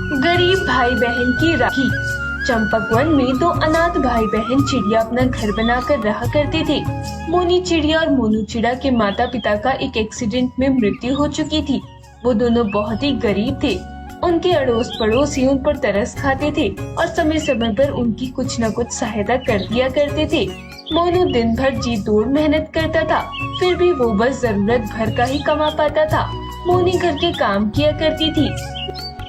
गरीब भाई बहन की राखी। चंपकवन में दो अनाथ भाई बहन चिड़िया अपना घर बनाकर रहा करते थे। मोनी चिड़िया और मोनू चिड़ा के माता पिता का एक एक्सीडेंट में मृत्यु हो चुकी थी। वो दोनों बहुत ही गरीब थे। उनके अड़ोस पड़ोसी उन पर तरस खाते थे और समय समय पर उनकी कुछ न कुछ सहायता कर दिया करते थे। मोनू दिन भर जी तोड़ मेहनत करता था, फिर भी वो बस जरूरत भर का ही कमा पाता था। मोनी घर के काम किया करती थी।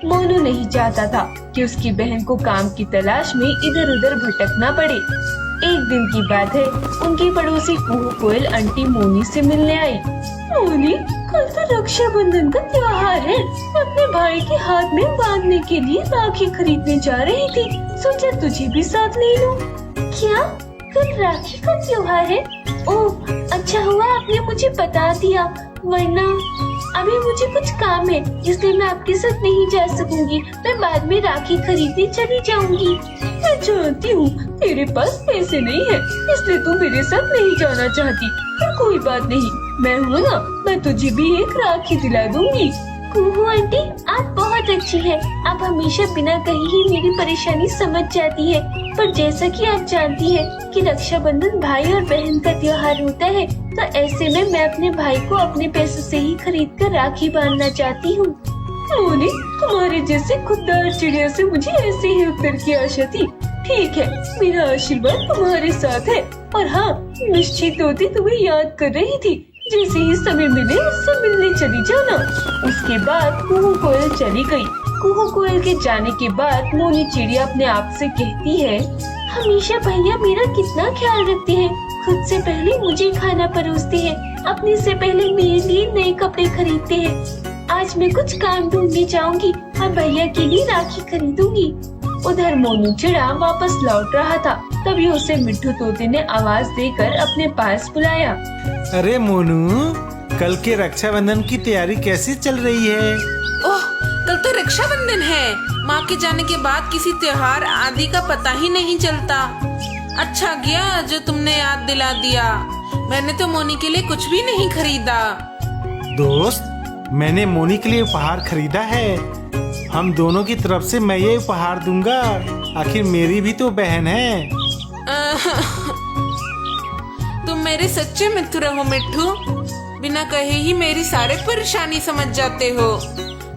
मोनू नहीं चाहता था कि उसकी बहन को काम की तलाश में इधर उधर भटकना पड़े। एक दिन की बात है, उनकी पड़ोसी कुहू कोयल आंटी मोनी से मिलने आई। मोनी, कल तो रक्षाबंधन का त्योहार है। मैं अपने भाई के हाथ में बांधने के लिए राखी खरीदने जा रही थी। सोचा तुझे भी साथ ले लूं। क्या कल राखी का त्योहार है? ओह, अच्छा हुआ आपने मुझे बता दिया, वरना अभी मुझे कुछ काम है, इसलिए मैं आपके साथ नहीं जा सकूंगी। मैं बाद में राखी खरीदने चली जाऊंगी। मैं जानती हूँ तेरे पास पैसे नहीं है, इसलिए तू मेरे साथ नहीं जाना चाहती, पर कोई बात नहीं, मैं हूँ ना, मैं तुझे भी एक राखी दिला दूंगी। कुहू आंटी, आप बहुत अच्छी है। आप हमेशा बिना कही ही मेरी परेशानी समझ जाती है। पर जैसा कि आप जानती है कि रक्षाबंधन भाई और बहन का त्योहार होता है, तो ऐसे में मैं अपने भाई को अपने पैसों से ही खरीद कर राखी बांधना चाहती हूँ। मोनी, तुम्हारे जैसे खुददार चिड़िया से मुझे ऐसे ही उत्तर की आशा थी। ठीक है, मेरा आशीर्वाद तुम्हारे साथ है। और हाँ, निश्चित होती तुम्हें याद कर रही थी। जैसे ही समय मिले उससे मिलने चली जाना। उसके बाद कुहू कोयल चली गई। कुहू कोयल के जाने के बाद मोनी चिड़िया अपने आप से कहती है, हमेशा भैया मेरा कितना ख्याल रखते हैं। खुद से पहले मुझे खाना परोसते हैं, अपने से पहले मेरे लिए नए कपड़े खरीदते हैं। आज मैं कुछ काम ढूंढने जाऊंगी और भैया के लिए राखी खरीदूंगी। उधर मोनू चिड़ा वापस लौट रहा था, तभी उसे मिट्ठू तोते ने आवाज देकर अपने पास बुलाया। अरे मोनू, कल के रक्षाबंधन की तैयारी कैसी चल रही है? ओह, कल तो रक्षाबंधन है। माँ के जाने के बाद किसी त्योहार आदि का पता ही नहीं चलता। अच्छा गया जो तुमने याद दिला दिया। मैंने तो मोनी के लिए कुछ भी नहीं खरीदा। दोस्त, मैंने मोनी के लिए उपहार खरीदा है। हम दोनों की तरफ से मैं ये उपहार दूंगा। आखिर मेरी भी तो बहन है। तुम मेरे सच्चे मित्र हो मिट्ठू। बिना कहे ही मेरी सारे परेशानी समझ जाते हो।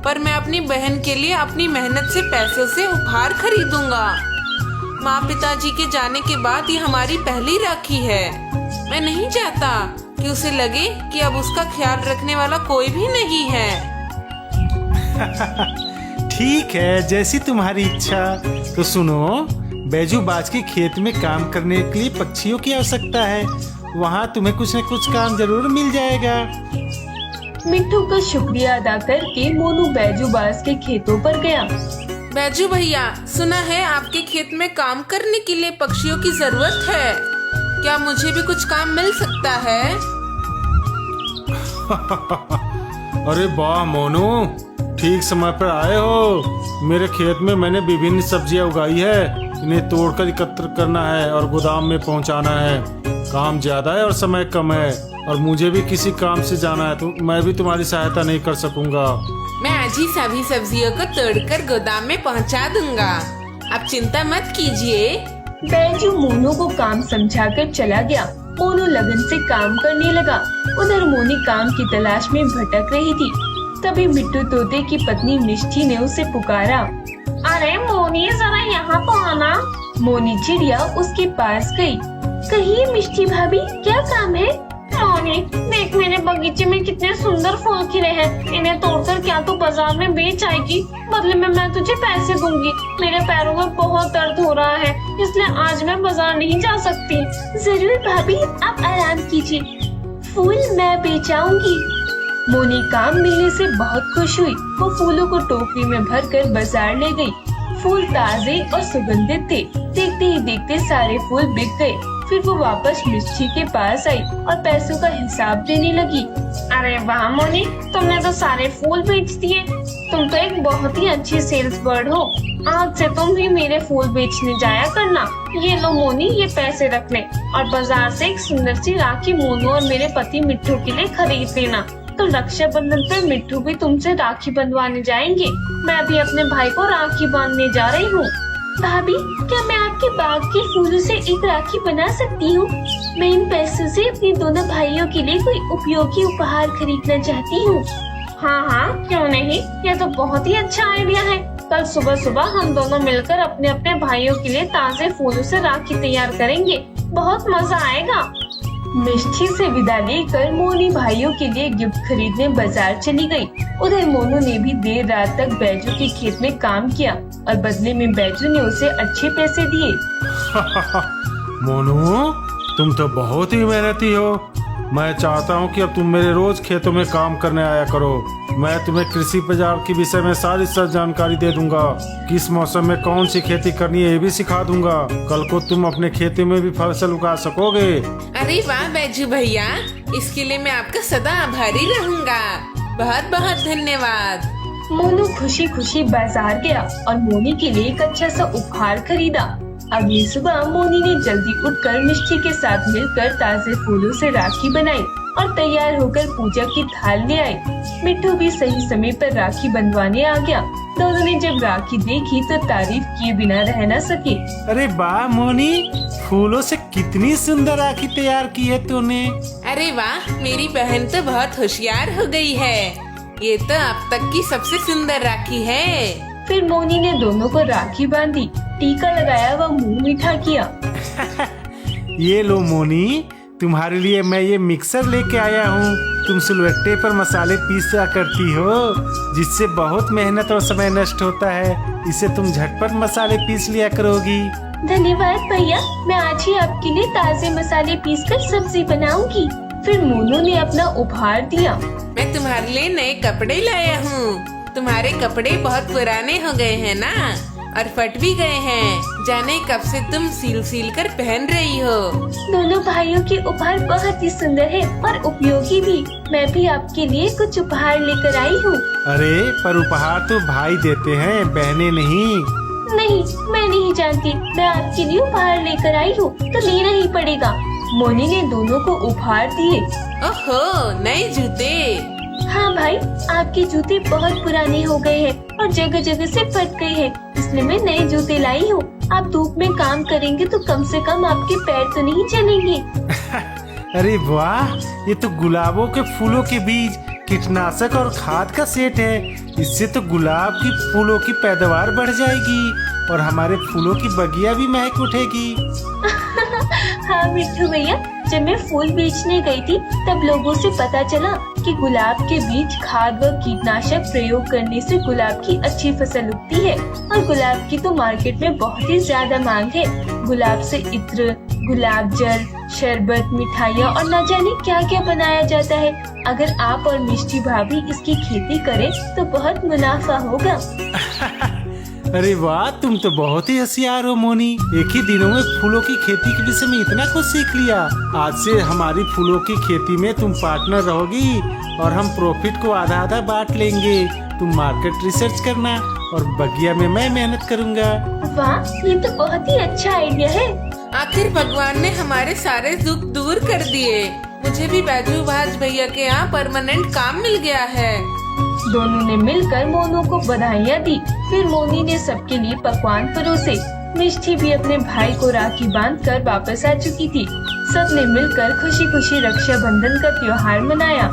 पर मैं अपनी बहन के लिए अपनी मेहनत से पैसों से उपहार खरीदूंगा। माँ पिताजी के जाने के बाद ये हमारी पहली राखी है। मैं नहीं चाहता कि उसे लगे कि अब उसका ख्याल रखने वाला कोई भी नहीं है। ठीक है, जैसी तुम्हारी इच्छा। तो सुनो, बैजूबाज के खेत में काम करने के लिए पक्षियों की आवश्यकता है। वहाँ तुम्हें कुछ न कुछ काम जरूर मिल जाएगा। मिट्ठू का शुक्रिया अदा करके मोनू बैजूबाज के खेतों पर गया। बैजू भैया, सुना है आपके खेत में काम करने के लिए पक्षियों की जरूरत है। क्या मुझे भी कुछ काम मिल सकता है? अरे वाह मोनू, ठीक समय पर आए हो। मेरे खेत में मैंने विभिन्न सब्जियां उगाई है। इन्हें तोड़कर एकत्र करना है और गोदाम में पहुंचाना है। काम ज्यादा है और समय कम है, और मुझे भी किसी काम से जाना है, तो मैं भी तुम्हारी सहायता नहीं कर सकूंगा। मैं आज ही सभी सब्जियों को तोड़कर गोदाम में पहुंचा दूंगा। आप चिंता मत कीजिए। बैजू मोनू को काम समझाकर चला गया। मोनू लगन से काम करने लगा। उधर मोनी काम की तलाश में भटक रही थी। तभी मिट्टू तोते की पत्नी मिष्टी ने उसे पुकारा। अरे मोनी, जरा यहाँ तो आना। मोनी चिड़िया उसके पास गई। कहिए मिष्टी भाभी, क्या काम है? मोनी, देख मेरे बगीचे में कितने सुंदर फूल खिले हैं। इन्हें तोड़कर क्या तो बाजार में बेच आएगी, बदले में मैं तुझे पैसे दूंगी। मेरे पैरों में बहुत दर्द हो रहा है, इसलिए आज मैं बाजार नहीं जा सकती। जरूर भाभी, आप आराम कीजिए, फूल मैं बेच आऊंगी। मोनी काम मिलने से बहुत खुश हुई। वो फूलों को टोकरी में भरकर बाजार ले गई। फूल ताजे और सुगंधित थे। देखते ही देखते सारे फूल बिक गए। फिर वो वापस मिष्टी के पास आई और पैसों का हिसाब देने लगी। अरे वाह मोनी, तुमने तो सारे फूल बेच दिए। तुम तो एक बहुत ही अच्छी सेल्स बर्ड हो। आज से तुम भी मेरे फूल बेचने जाया करना। ये लो मोनी, ये पैसे रख ले और बाजार से एक सुंदर सी राखी मोनू और मेरे पति मिट्ठू के लिए खरीद लेना। तो रक्षाबंधन पे मिट्टू भी तुमसे राखी बंधवाने जाएंगे। मैं भी अपने भाई को राखी बांधने जा रही हूँ। भाभी, क्या मैं आपके बाग के फूलों से एक राखी बना सकती हूँ? मैं इन पैसों से अपने दोनों भाइयों के लिए कोई उपयोगी उपहार खरीदना चाहती हूँ। हाँ हाँ, क्यों नहीं, यह तो बहुत ही अच्छा आइडिया है। कल सुबह सुबह हम दोनों मिलकर अपने अपने भाइयों के लिए ताजे फूलों से राखी तैयार करेंगे। बहुत मजा आएगा। मिष्टी से विदा लेकर मोनी भाइयों के लिए गिफ्ट खरीदने बाजार चली गई। उधर मोनू ने भी देर रात तक बैजू के खेत में काम किया और बदले में बैजू ने उसे अच्छे पैसे दिए। मोनू, तुम तो बहुत ही मेहनती हो। मैं चाहता हूँ कि अब तुम मेरे रोज खेतों में काम करने आया करो। मैं तुम्हें कृषि बाजार के विषय में सारी जानकारी दे दूंगा। किस मौसम में कौन सी खेती करनी है ये भी सिखा दूंगा। कल को तुम अपने खेती में भी फसल उगा सकोगे। अरे वाह बैजू भैया, इसके लिए मैं आपका सदा आभारी रहूंगा। बहुत बहुत धन्यवाद। मोनू खुशी खुशी बाजार गया और मोनी के लिए एक अच्छा सा उपहार खरीदा। अगली सुबह मोनी ने जल्दी उठकर मिष्टी के साथ मिलकर ताजे फूलों से राखी बनाई और तैयार होकर पूजा की थाल ले आई। मिट्टू भी सही समय पर राखी बंधवाने आ गया। दोनों ने जब राखी देखी तो तारीफ किए बिना रह न सके। अरे वाह मोनी, फूलों से कितनी सुंदर राखी तैयार की है तूने। अरे वाह, मेरी बहन तो बहुत होशियार हो गई है। ये तो अब तक की सबसे सुंदर राखी है। फिर मोनी ने दोनों को राखी बांधी, टीका लगाया व मुंह मीठा किया। ये लो मोनी, तुम्हारे लिए मैं ये मिक्सर लेके आया हूँ। तुम सिलवट्टे पर मसाले पीसा करती हो, जिससे बहुत मेहनत और समय नष्ट होता है। इसे तुम झटपट मसाले पीस लिया करोगी। धन्यवाद भैया, मैं आज ही आपके लिए ताजे मसाले पीसकर सब्जी बनाऊंगी। फिर मोनू ने अपना उपहार दिया। मैं तुम्हारे लिए नए कपड़े लाया हूँ। तुम्हारे कपड़े बहुत पुराने हो गए हैं ना, और फट भी गए हैं। जाने कब से तुम सील सील कर पहन रही हो। दोनों भाइयों के उपहार बहुत ही सुंदर है और उपयोगी भी। मैं भी आपके लिए कुछ उपहार लेकर आई हूँ। अरे पर उपहार तो भाई देते हैं, बहनें नहीं। नहीं, मैं नहीं जानती। मैं आपके लिए उपहार लेकर आई हूँ तो लेना ही पड़ेगा। मोनी ने दोनों को उपहार दिए। ओहो, नए जूते। हाँ भाई, आपके जूते बहुत पुराने हो गए हैं और जगह जगह से फट गए हैं, इसलिए मैं नए जूते लाई हूँ। आप धूप में काम करेंगे तो कम से कम आपके पैर तो नहीं चलेंगे। अरे वाह, ये तो गुलाबों के फूलों के बीज, कीटनाशक और खाद का सेट है। इससे तो गुलाब की फूलों की पैदावार बढ़ जाएगी और हमारे फूलों की बगिया भी महक उठेगी। हाँ मिट्टू भैया, जब मैं फूल बेचने गई थी तब लोगों से पता चला कि गुलाब के बीज खाद व कीटनाशक प्रयोग करने से गुलाब की अच्छी फसल उगती है और गुलाब की तो मार्केट में बहुत ही ज्यादा मांग है। गुलाब से इत्र, गुलाब जल, शरबत, मिठाइयाँ और न जाने क्या क्या बनाया जाता है। अगर आप और मिष्टी भाभी इसकी खेती करें तो बहुत मुनाफा होगा। अरे वाह, तुम तो बहुत ही होशियार हो मोनी। एक ही दिनों में फूलों की खेती के विषय में इतना कुछ सीख लिया। आज से हमारी फूलों की खेती में तुम पार्टनर रहोगी और हम प्रॉफिट को आधा आधा बांट लेंगे। तुम मार्केट रिसर्च करना और बगिया में मैं मेहनत करूँगा। वाह, ये तो बहुत ही अच्छा आइडिया है। आखिर भगवान ने हमारे सारे दुख दूर कर दिए। मुझे भी बैजू भाज भैया के यहाँ परमानेंट काम मिल गया है। दोनों ने मिलकर मोनू को बधाइयाँ दी। फिर मोनी ने सबके लिए पकवान परोसे। मिष्टी भी अपने भाई को राखी बांधकर वापस आ चुकी थी। सबने मिलकर खुशी खुशी रक्षाबंधन का त्योहार मनाया।